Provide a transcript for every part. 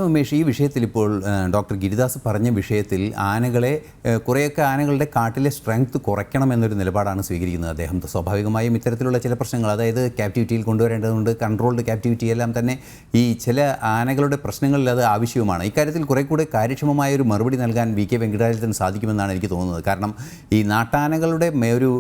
ഉമേഷ്, ഈ വിഷയത്തിൽ ഇപ്പോൾ ഡോക്ടർ ഗിരിദാസ് പറഞ്ഞ വിഷയത്തിൽ കുറേയൊക്കെ ആനകളുടെ കാട്ടിലെ സ്ട്രെങ്ത് കുറയ്ക്കണമെന്നൊരു നിലപാടാണ് സ്വീകരിക്കുന്നത് അദ്ദേഹം. സ്വാഭാവികമായും ഇത്തരത്തിലുള്ള ചില പ്രശ്നങ്ങൾ, അതായത് ക്യാപ്റ്റിവിറ്റിയിൽ കൊണ്ടുവരേണ്ടതുണ്ട്, കൺട്രോൾഡ് ക്യാപ്റ്റിവിറ്റി എല്ലാം തന്നെ ഈ ചില ആനകളുടെ പ്രശ്നങ്ങളിൽ അത് ആവശ്യവുമാണ്. ഇക്കാര്യത്തിൽ കുറെ കൂടെ കാര്യക്ഷമമായ ഒരു മറുപടി നൽകാൻ വി.കെ. വെങ്കടാചലത്തിന് സാധിക്കുമെന്നാണ് എനിക്ക് തോന്നുന്നത്. കാരണം ഈ നാട്ടാനകളുടെ ഒരു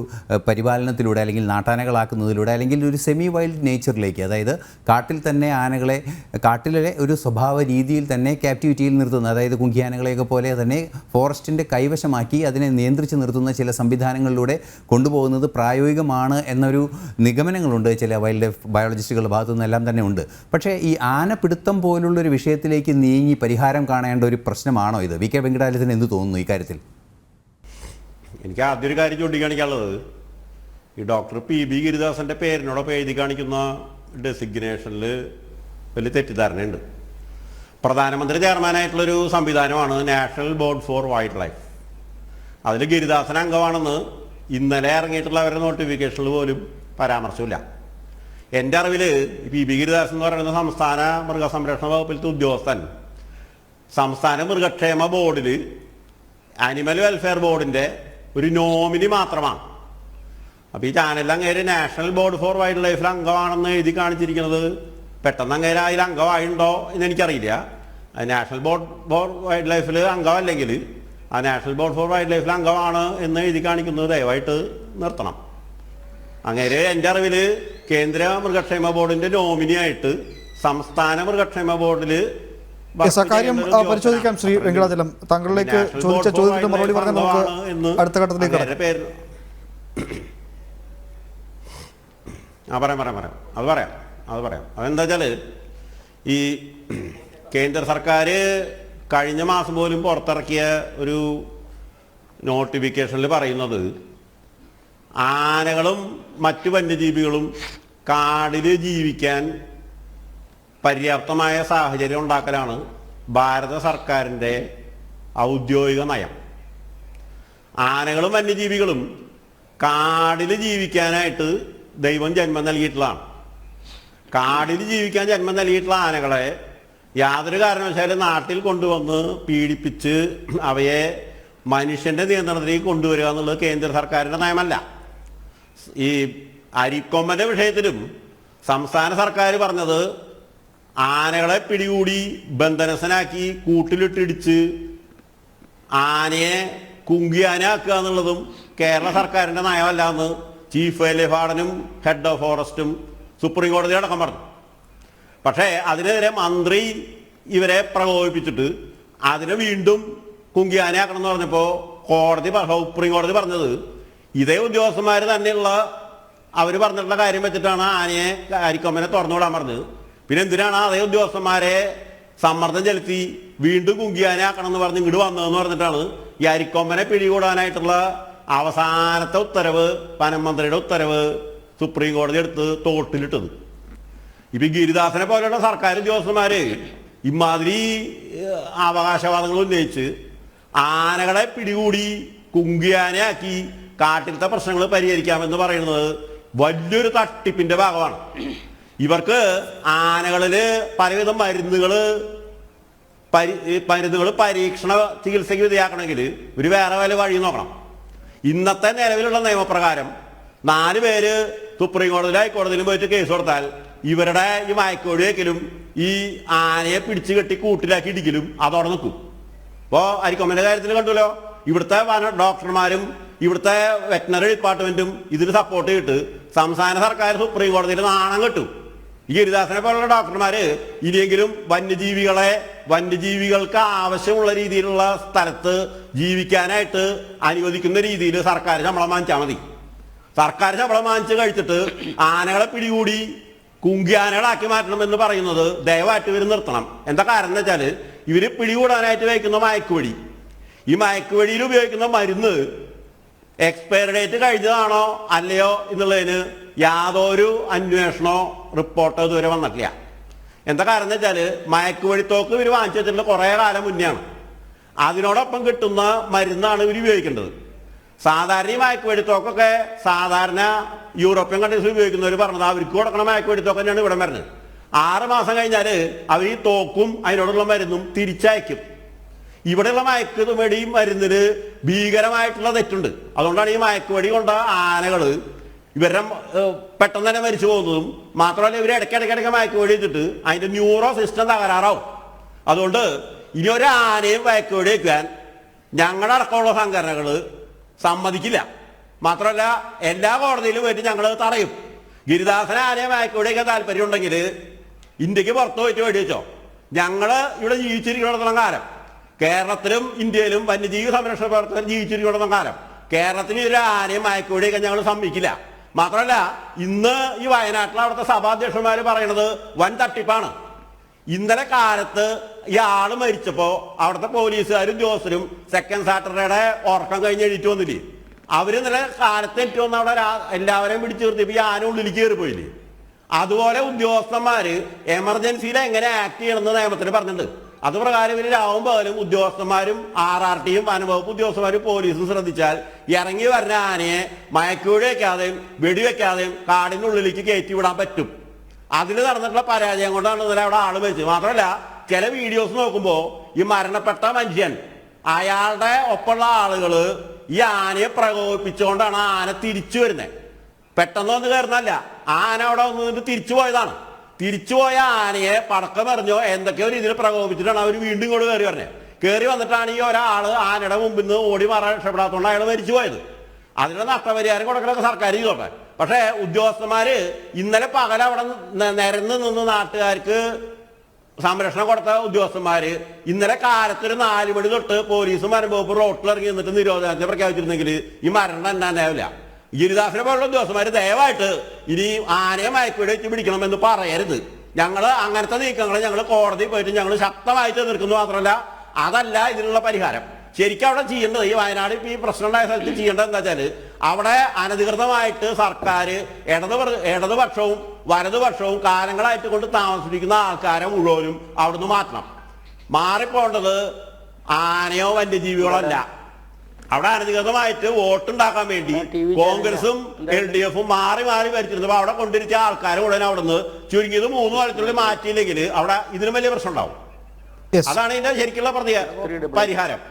പരിപാലനത്തിലൂടെ, അല്ലെങ്കിൽ നാട്ടാനകളാക്കുന്നതിലൂടെ, അല്ലെങ്കിൽ ഒരു സെമി വൈൽഡ് നേച്ചറിലേക്ക്, അതായത് കാട്ടിൽ തന്നെ ആനകളെ കാട്ടിലെ ഒരു സ്വഭാവ രീതിയിൽ തന്നെ ക്യാപ്റ്റിവിറ്റിയിൽ നിർത്തുന്ന, അതായത് കുങ്കിയാനകളെയൊക്കെ പോലെ തന്നെ ഫോറസ്റ്റിൻ്റെ കൈവശമാക്കി അതിനെ നിയന്ത്രിച്ച് നിർത്തുന്ന ചില സംവിധാനങ്ങളിലൂടെ കൊണ്ടുപോകുന്നത് പ്രായോഗികമാണ് എന്നൊരു നിഗമനങ്ങളുണ്ട് ചില വൈൽഡ് ലൈഫ് ബയോളജിസ്റ്റുകളുടെ ഭാഗത്തു നിന്നെല്ലാം തന്നെ ഉണ്ട്. പക്ഷേ ഈ ആനപ്പിടുത്തം പോലുള്ളൊരു വിഷയത്തിലേക്ക് നീങ്ങി പരിഹാരം കാണേണ്ട ഒരു പ്രശ്നമാണോ ഇത്? വി.കെ. വെങ്കടാചലത്തിന് എന്ത് തോന്നുന്നു ഇക്കാര്യത്തിൽ? എനിക്ക് ആദ്യമൊരു കാര്യം ചൂണ്ടിക്കാണിക്കാനുള്ളത്, ഈ ഡോക്ടർ പി.ബി. ഗിരിദാസൻ്റെ പേരിനോടൊപ്പം എഴുതി കാണിക്കുന്ന ഡെസിഗ്നേഷനിൽ വലിയ തെറ്റിദ്ധാരണയുണ്ട്. പ്രധാനമന്ത്രി ചെയർമാനായിട്ടുള്ളൊരു സംവിധാനമാണ് national board for wild life. അതിൽ ഗിരിദാസൻ അംഗമാണെന്ന് ഇന്നലെ ഇറങ്ങിയിട്ടുള്ള അവരുടെ നോട്ടിഫിക്കേഷനിൽ പോലും പരാമർശമില്ല. എൻ്റെ അറിവിൽ പി.ബി. ഗിരിദാസൻ എന്ന് പറയുന്ന സംസ്ഥാന മൃഗസംരക്ഷണ വകുപ്പിലത്തെ ഉദ്യോഗസ്ഥൻ സംസ്ഥാന മൃഗക്ഷേമ ബോർഡിൽ, ആനിമൽ വെൽഫെയർ ബോർഡിൻ്റെ ഒരു നോമിനി മാത്രമാണ്. അപ്പോൾ ഈ ചാനലിൽ അങ്ങേര് നാഷണൽ ബോർഡ് ഫോർ വൈൽഡ് ലൈഫിൽ അംഗമാണെന്ന് എഴുതി കാണിച്ചിരിക്കുന്നത് പെട്ടെന്ന് അങ്ങേര് അതിൽ അംഗമായിട്ടുണ്ടോ എന്ന് എനിക്കറിയില്ല. നാഷണൽ ബോർഡ് ഫോർ വൈൽഡ് ലൈഫിൽ അംഗമല്ലെങ്കിൽ ആ നാഷണൽ ബോർഡ് ഫോർ വൈൽഡ് ലൈഫിൽ അംഗമാണ് എന്ന് എഴുതി കാണിക്കുന്നത് ദയവായിട്ട് നിർത്തണം. അങ്ങേര് എൻ്റെ അറിവിൽ കേന്ദ്ര മൃഗക്ഷേമ ബോർഡിൻ്റെ നോമിനിയായിട്ട് സംസ്ഥാന മൃഗക്ഷേമ ബോർഡിൽ കാര്യം പരിശോധിക്കാം. ശ്രീ വെങ്കടാചലം, താങ്കളിലേക്ക് ചോദിച്ച ചോദ്യത്തിന് മറുപടി പറഞ്ഞാൽ നമുക്ക് അടുത്ത ഘട്ടത്തിലേക്ക് പറയാം. അതെന്താ വെച്ചാൽ, ഈ കേന്ദ്ര സർക്കാർ കഴിഞ്ഞ മാസം പോലും പുറത്തിറക്കിയ ഒരു നോട്ടിഫിക്കേഷനിൽ പറയുന്നത് ആനകളും മറ്റു വന്യജീവികളും കാടിൽ ജീവിക്കാൻ പര്യാപ്തമായ സാഹചര്യം ഉണ്ടാക്കലാണ് ഭാരത സർക്കാരിൻ്റെ ഔദ്യോഗിക നയം. ആനകളും വന്യജീവികളും കാടിൽ ജീവിക്കാനായിട്ട് ദൈവം ജന്മം നൽകിയിട്ടുള്ളതാണ്. കാടിൽ ജീവിക്കാൻ ജന്മം നൽകിയിട്ടുള്ള ആനകളെ യാതൊരു കാരണവശാലും നാട്ടിൽ കൊണ്ടുവന്ന് പീഡിപ്പിച്ച് അവയെ മനുഷ്യൻ്റെ നിയന്ത്രണത്തിലേക്ക് കൊണ്ടുവരിക എന്നുള്ളത് കേന്ദ്ര സർക്കാരിൻ്റെ നയമല്ല. ഈ അരിക്കൊമ്പൻ്റെ വിഷയത്തിലും സംസ്ഥാന സർക്കാർ പറഞ്ഞത് ആനകളെ പിടികൂടി ബന്ധനസ്ഥനാക്കി കൂട്ടിലിട്ടിടിച്ച് ആനയെ കുങ്കിയാനാക്കുക എന്നുള്ളതും കേരള സർക്കാരിൻ്റെ നയമല്ല എന്ന് ചീഫ് വൈൽഡ് ലൈഫ് വാർഡനും ഹെഡ് ഓഫ് ഫോറസ്റ്റും സുപ്രീം കോടതി അടക്കം പറഞ്ഞു. പക്ഷേ അതിനെതിരെ മന്ത്രി ഇവരെ പ്രകോപിപ്പിച്ചിട്ട് അതിനെ വീണ്ടും കുങ്കിയാനയാക്കണം എന്ന് പറഞ്ഞപ്പോൾ സുപ്രീം കോടതി പറഞ്ഞത് ഇതേ ഉദ്യോഗസ്ഥന്മാർ തന്നെയുള്ള അവർ പറഞ്ഞിട്ടുള്ള കാര്യം വെച്ചിട്ടാണ് ആനയെ അരിക്കൊമ്പനെ തുറന്നു വിടാൻ പറഞ്ഞത്. പിന്നെ എന്തിനാണ് അതേ ഉദ്യോഗസ്ഥന്മാരെ സമ്മർദ്ദം ചെലുത്തി വീണ്ടും കുങ്കിയാനയാക്കണം എന്ന് പറഞ്ഞ് ഇങ്ങോട്ട് വന്നതെന്ന് പറഞ്ഞിട്ടാണ് ഈ അരിക്കൊമ്പനെ പിടികൂടാനായിട്ടുള്ള അവസാനത്തെ ഉത്തരവ്, വനമന്ത്രിയുടെ ഉത്തരവ് സുപ്രീം കോടതി എടുത്ത് തോട്ടിലിട്ടത്. ഇപ്പം ഗിരിദാസനെ പോലെയുള്ള സർക്കാർ ഉദ്യോഗസ്ഥന്മാർ ഇമാതിരി അവകാശവാദങ്ങൾ ഉന്നയിച്ച് ആനകളെ പിടികൂടി കുങ്കിയാനയാക്കി കാട്ടിലത്തെ പ്രശ്നങ്ങൾ പരിഹരിക്കാമെന്ന് പറയുന്നത് വലിയൊരു തട്ടിപ്പിന്റെ ഭാഗമാണ്. ഇവർക്ക് ആനകളിൽ പലവിധ മരുന്നുകൾ പരീക്ഷണ ചികിത്സയ്ക്ക് വിധേയാക്കണമെങ്കിൽ ഒരു വേറെ വല്ല വഴി നോക്കണം. ഇന്നത്തെ നിലവിലുള്ള നിയമപ്രകാരം 4 പേര് സുപ്രീം കോടതിയിലും ഹൈക്കോടതിയിലും പോയിട്ട് കേസ് കൊടുത്താൽ ഇവരുടെ ഈ മയക്കുവെടി വയ്ക്കലും ഈ ആനയെ പിടിച്ചു കെട്ടി കൂട്ടിലാക്കി ഇടിക്കലും അതോടെ നിൽക്കും. ഇപ്പോൾ അരിക്കൊമ്പൻ്റെ കാര്യത്തിൽ കണ്ടുല്ലോ, ഇവിടുത്തെ ഡോക്ടർമാരും ഇവിടുത്തെ വെറ്റിനറി ഡിപ്പാർട്ട്മെന്റും ഇതിന് സപ്പോർട്ട് ചെയ്തിട്ട് സംസ്ഥാന സർക്കാർ സുപ്രീം കോടതിയിൽ നാണം കെട്ടും. ഈ ഗിരിദാസനെ പോലുള്ള ഡോക്ടർമാര് ഇനിയെങ്കിലും വന്യജീവികൾക്ക് ആവശ്യമുള്ള രീതിയിലുള്ള സ്ഥലത്ത് ജീവിക്കാനായിട്ട് അനുവദിക്കുന്ന രീതിയിൽ സർക്കാർ ശമ്പളം വാങ്ങിച്ചാൽ മതി. സർക്കാർ ശമ്പളം വാങ്ങിച്ച് കഴിച്ചിട്ട് ആനകളെ പിടികൂടി കുങ്കിയാനകളാക്കി മാറ്റണം എന്ന് പറയുന്നത് ദയവായിട്ട് ഇവർ നിർത്തണം. എന്താ കാരണം എന്ന് വെച്ചാൽ, ഇവർ പിടികൂടാനായിട്ട് വയ്ക്കുന്ന മയക്കുവെടി, ഈ മയക്കുവെടിയിൽ ഉപയോഗിക്കുന്ന മരുന്ന് എക്സ്പയറി ഡേറ്റ് കഴിഞ്ഞതാണോ അല്ലയോ എന്നുള്ളതിന് യാതൊരു അന്വേഷണമോ റിപ്പോർട്ടോ ഇതുവരെ വന്നിട്ടില്ല. എന്താ കാരണം എന്ന് വെച്ചാൽ, മയക്കുവെടിത്തോക്ക് ഇവർ വാങ്ങിച്ചു വെച്ചിട്ടുള്ള കുറേ കാലം മുന്നെയാണ്. അതിനോടൊപ്പം കിട്ടുന്ന മരുന്നാണ് ഇവർ ഉപയോഗിക്കേണ്ടത്. സാധാരണ ഈ മയക്കുവെടിത്തോക്കൊക്കെ സാധാരണ യൂറോപ്യൻ കൺട്രീസിൽ ഉപയോഗിക്കുന്നവർ പറഞ്ഞത് അവർക്ക് കൊടുക്കണ മയക്കുവെടിത്തോക്ക് തന്നെയാണ് ഇവിടെ വരുന്നത്. 6 മാസം കഴിഞ്ഞാൽ അവർ ഈ തോക്കും അതിനോടുള്ള മരുന്നും തിരിച്ചയക്കും. ഇവിടെയുള്ള മയക്കുവെടിയും മരുന്നിന് ഭീകരമായിട്ടുള്ള തെറ്റുണ്ട്. അതുകൊണ്ടാണ് ഈ മയക്കുവെടി കൊണ്ട ആനകൾ ഇവരുടെ പെട്ടെന്ന് തന്നെ മരിച്ചു പോകുന്നതും മാത്രമല്ല ഇവർ ഇടയ്ക്കിടയ്ക്കിടയ്ക്ക് മയക്കുവെടി വെച്ചിട്ട് അതിന്റെ ന്യൂറോ സിസ്റ്റം തകരാറാവും. അതുകൊണ്ട് ഇനി ഒരു ആനയും മയക്കുവെടി വയ്ക്കാൻ ഞങ്ങളുടെ അടക്കമുള്ള സംഘടനകൾ സമ്മതിക്കില്ല. മാത്രമല്ല എല്ലാ കോടതിയിലും പോയിട്ട് ഞങ്ങൾ തടയും. ഗിരിദാസനെ ആനയെ മയക്കുവെടി വയ്ക്കാൻ താല്പര്യം ഉണ്ടെങ്കിൽ ഇന്ത്യക്ക് പുറത്ത് പോയിട്ട് വേടി വെച്ചോ. ഞങ്ങൾ ഇവിടെ ജീവിച്ചിരിക്കുന്നിടത്തോളം കാലം, കേരളത്തിലും ഇന്ത്യയിലും വന്യജീവി സംരക്ഷണ പ്രവർത്തകർ ജീവിച്ചിരിക്കുന്നിടത്തോളം കാലം കേരളത്തിന് ഒരു ആനയും മയക്കുവെടി വയ്ക്കാൻ ഞങ്ങൾ സമ്മതിക്കില്ല. മാത്രമല്ല ഇന്ന് ഈ വയനാട്ടിൽ അവിടുത്തെ സഭാധ്യക്ഷന്മാർ പറയുന്നത് വൻ തട്ടിപ്പാണ്. ഇന്നലെ കാലത്ത് ഈ ആള് മരിച്ചപ്പോ അവിടുത്തെ പോലീസുകാരും ജോസരും സെക്കൻഡ് സാറ്റർഡേയുടെ ഉറക്കം കഴിഞ്ഞ് എഴുതിട്ട് വന്നില്ലേ, അവര് ഇന്നലെ കാലത്ത് എനിക്ക് വന്ന് അവിടെ എല്ലാവരെയും പിടിച്ചു നിർത്തിയപ്പോ ഈ ആന ഉള്ളിലേക്ക് കയറിപ്പോയില്ലേ. അതുപോലെ ഉദ്യോഗസ്ഥന്മാര് എമർജൻസിയിൽ എങ്ങനെ ആക്ട് ചെയ്യണമെന്ന് നിയമത്തിന് പറഞ്ഞിട്ടുണ്ട്. അതുപ്രകാരം ഇവര് രാവും പകലും ഉദ്യോഗസ്ഥന്മാരും RRTയും വനംവകുപ്പ് ഉദ്യോഗസ്ഥന്മാരും പോലീസും ശ്രദ്ധിച്ചാൽ ഇറങ്ങി വരുന്ന ആനയെ മയക്കുവെടി വെക്കാതെയും വെടിവെക്കാതെയും കാടിനുള്ളിലേക്ക് കയറ്റി വിടാൻ പറ്റും. അതിൽ നടന്നിട്ടുള്ള പരാജയം കൊണ്ടാണ് ഇന്നലെ അവിടെ ആള് മരിച്ചത്. മാത്രമല്ല ചില വീഡിയോസ് നോക്കുമ്പോൾ ഈ മരണപ്പെട്ട മനുഷ്യൻ അയാളുടെ ഒപ്പമുള്ള ആളുകള് ഈ ആനയെ പ്രകോപിപ്പിച്ചുകൊണ്ടാണ് ആന തിരിച്ചു വരുന്നത്. പെട്ടെന്ന് വന്ന് കയറുന്നല്ല, ആന അവിടെ വന്നിട്ട് തിരിച്ചു പോയതാണ്. തിരിച്ചുപോയ ആനയെ പടക്കമെറിഞ്ഞോ എന്തൊക്കെയോ രീതിയിൽ പ്രകോപിച്ചിട്ടാണ് അവർ വീണ്ടും ഇങ്ങോട്ട് കയറി പറഞ്ഞത്. കയറി വന്നിട്ടാണ് ഈ ഒരാള് ആനയുടെ മുമ്പിൽ നിന്ന് ഓടി മാറാൻ രക്ഷപ്പെടാത്തതുകൊണ്ട് അയാൾ മരിച്ചു പോയത്. അതിനുള്ള നഷ്ടപരിഹാരം കൊടുക്കലൊക്കെ സർക്കാർ ചെയ്തോട്ടെ. പക്ഷേ ഉദ്യോഗസ്ഥന്മാര് ഇന്നലെ പകൽ അവിടെ നിരന്ന് നിന്ന് നാട്ടുകാർക്ക് സംരക്ഷണം കൊടുത്ത ഉദ്യോഗസ്ഥന്മാര് ഇന്നലെ കാലത്തൊരു 4 മണി തൊട്ട് പോലീസും വനംവകുപ്പ് റോട്ടിലിറങ്ങി നിന്നിട്ട് നിരോധനാജ്ഞ പ്രഖ്യാപിച്ചിരുന്നെങ്കിൽ ഈ മരണം ഉണ്ടാവില്ല. ഗിരിദാസനെ പോലുള്ള ഉദ്യോഗസ്ഥന്മാര് ദയവായിട്ട് ഇനി ആനയെ മയക്കുവെടി വെച്ച് പിടിക്കണമെന്ന് പറയരുത്. ഞങ്ങൾ അങ്ങനത്തെ നീക്കങ്ങൾ ഞങ്ങൾ കോടതിയിൽ പോയിട്ട് ഞങ്ങൾ ശക്തമായിട്ട് എതിർക്കുന്നു. മാത്രമല്ല അതല്ല ഇതിനുള്ള പരിഹാരം. ശരിക്കും അവിടെ ചെയ്യേണ്ടത്, ഈ വയനാട് ഇപ്പൊ ഈ പ്രശ്നം ഉണ്ടായ സ്ഥലത്ത് ചെയ്യേണ്ടത് എന്താ വെച്ചാൽ അവിടെ അനധികൃതമായിട്ട് സർക്കാർ ഇടതുപക്ഷവും വലതുപക്ഷവും കാലങ്ങളായിട്ട് കൊണ്ട് താമസിപ്പിക്കുന്ന ആൾക്കാരെ മുഴുവനും അവിടുന്ന് മാറ്റണം. മാറിപ്പോണ്ടത് ആനയോ വന്യജീവികളോ അല്ല. അവിടെ അനധികൃതമായിട്ട് വോട്ടുണ്ടാക്കാൻ വേണ്ടി കോൺഗ്രസും LDFും മാറി മാറി ഭരിച്ചിരുന്നപ്പോൾ അവിടെ കൊണ്ടിരിച്ച ആൾക്കാരെ മുഴുവൻ അവിടുന്ന് ചുരുങ്ങിയത് 3 കാലത്തിനുള്ളിൽ മാറ്റിയില്ലെങ്കിൽ അവിടെ ഇതിനും വലിയ പ്രശ്നം ഉണ്ടാവും. അതാണ് ഇതിന്റെ ശരിക്കുള്ള പരിഹാരം.